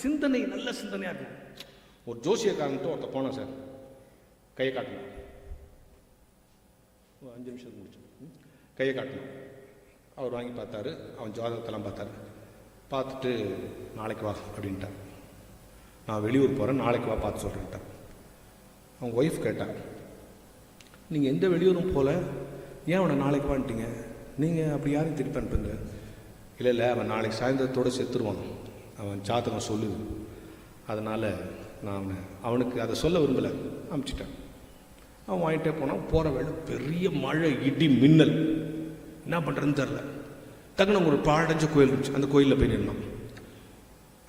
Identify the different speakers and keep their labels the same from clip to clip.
Speaker 1: சிந்தனை நல்ல சிந்தனையாக இருக்கும். ஒரு ஜோசியக்காரன்ட்டு ஒருத்த போனோம் சார், கையை காட்டணும், 5 நிமிஷத்துக்கு முடிச்சு கையை காட்டணும். அவர் வாங்கி பார்த்தாரு, அவன் ஜாதகத்தெல்லாம் பார்த்தாரு. பார்த்துட்டு நாளைக்கு வா அப்படின்ட்டார். நான் வெளியூர் போகிறேன், நாளைக்கு வா பார்த்து சொல்கிறேன்ட்டார். அவங்க ஒய்ஃப் கேட்டார், நீங்கள் எந்த வெளியூரும் போகல, ஏன் அவனை நாளைக்கு வான்ட்டீங்க? நீங்கள் அப்படி யாரையும் திருப்பி அனுப்புங்க. இல்லை அவன் நாளைக்கு சாயந்தரத்தோடு செத்துருவான், அவன் ஜாதகம் சொல்லுது, அதனால் நான் அவனுக்கு அதை சொல்ல விரும்பலை, அனுப்பிச்சிட்டேன். அவன் வாங்கிட்டே போனான். போகிற வேலை பெரிய மழை, இடி, மின்னல், என்ன பண்ணுறதுன்னு தெரில. டக்குன்னு ஒரு பாழடைஞ்ச கோயில் இருந்துச்சு, அந்த கோயிலில் போய் நின்னான்.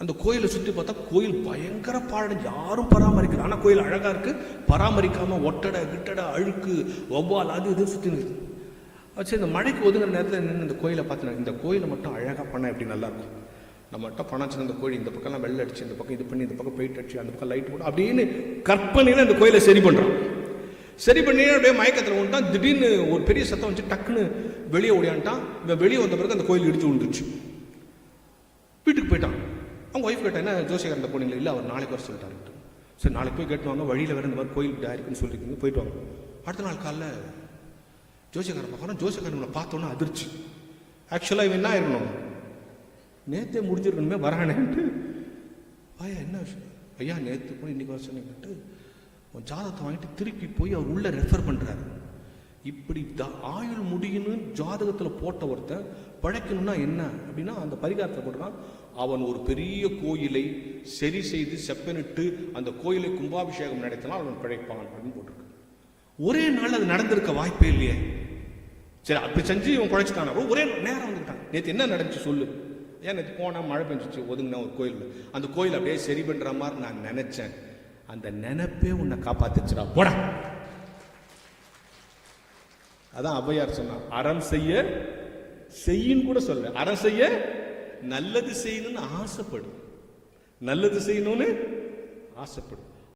Speaker 1: அந்த கோயிலை சுற்றி பார்த்தா கோயில் பயங்கர பாழடைஞ்சு, யாரும் பராமரிக்கல. ஆனால் கோயில் அழகாக இருக்குது, பராமரிக்காமல் ஒட்டடை கிட்டடை அழுக்கு ஒவ்வால் அது இது சுற்றி நிற்குது. வச்சு இந்த மழைக்கு ஒதுங்குற நேரத்தில் நின்று இந்த கோயிலை பார்த்தேன். இந்த கோயிலை மட்டும் அழகாக பண்ணால் எப்படி நல்லாயிருக்கும், நம்ம மட்டும் பணாச்சுன்னா இந்த கோயில் இந்த பக்கம்லாம் வெள்ளை அடிச்சு, இந்த பக்கம் இது பண்ணி, இந்த பக்கம் பெயிண்ட் அடிச்சு, அந்த பக்கம் லைட் போட்டு அப்படின்னு கற்பனையில் இந்த கோயிலை சரி பண்ணுறான். சரி பண்ணி அப்படியே மயக்கத்தில் வந்துட்டான். திடீர்னு ஒரு பெரிய சத்தம் வச்சு டக்குன்னு வெளியே ஓடியான்ட்டான். இவன் வெளியே வந்த பிறகு அந்த கோயில் இடிச்சு விழுந்துருச்சு. வீட்டுக்கு போயிட்டான். அவங்க ஒய்ஃப் கேட்டா, என்ன ஜோசியக்காரன் அந்த போனீங்களா? இல்லை, அவர் நாளைக்கு வர சொல்லிட்டாரு. சரி, நாளைக்கு போய் கேட்டுவாங்க, வழியில் வேறு இந்த மாதிரி கோயில் இப்படி ஆயிருக்குன்னு சொல்லியிருக்கீங்க, போயிட்டு வாங்க. அடுத்த நாள் காலைல ஜோசியக்காரன் பார்க்கணும். ஜோசியக்காரன் பார்த்தோன்னா அதிர்ச்சி. ஆக்சுவலாக இவன் என்ன ஆயிருக்கணும், நேற்றே முடிஞ்சிருக்கணுமே, வரானேன்ட்டு. ஐயா என்ன விஷயம்? ஐயா நேற்று போய் இன்றைக்கி வர சொன்னீங்கன்ட்டு உன் ஜாதகத்தை வாங்கிட்டு திருப்பி போய் அவர் உள்ளே ரெஃபர் பண்ணுறாரு. இப்படி ஆயுள் முடியும்னு ஜாதகத்தில் போட்ட ஒருத்தன் பழைக்கணும்னா என்ன அப்படின்னா அந்த பரிகாரத்தை போடுறான். அவன் ஒரு பெரிய கோயிலை சரி செய்து செப்பனிட்டு அந்த கோயிலை கும்பாபிஷேகம் நடத்தினால் அவன் பிழைப்பான் அப்படின்னு போட்டிருக்கு. ஒரே நாள் அது நடந்திருக்க வாய்ப்பே இல்லையே. சரி, அப்படி செஞ்சு இவன் பிழைச்சிட்டான, ஒரே நேரம் வந்துட்டான். நேற்று என்ன நடந்துச்சு சொல்லு. ஏன் நேற்று போனால் மழை பெஞ்சிச்சு, ஒதுங்கினா ஒரு கோயில், அந்த கோயில் அப்படியே சரி பண்ணுற மாதிரி நான் நினைச்சேன். அந்த நினைப்பே உன்னை காப்பாத்திச்சுடா, போடா. அதான் ஔவையார் சொன்னான், அறம் செய்ய செய்யின்னு கூட சொல்ல, அறம் செய்ய நல்லது செய்யணும்னு ஆசைப்படும், நல்லது செய்யணும்னு ஆசைப்படும்.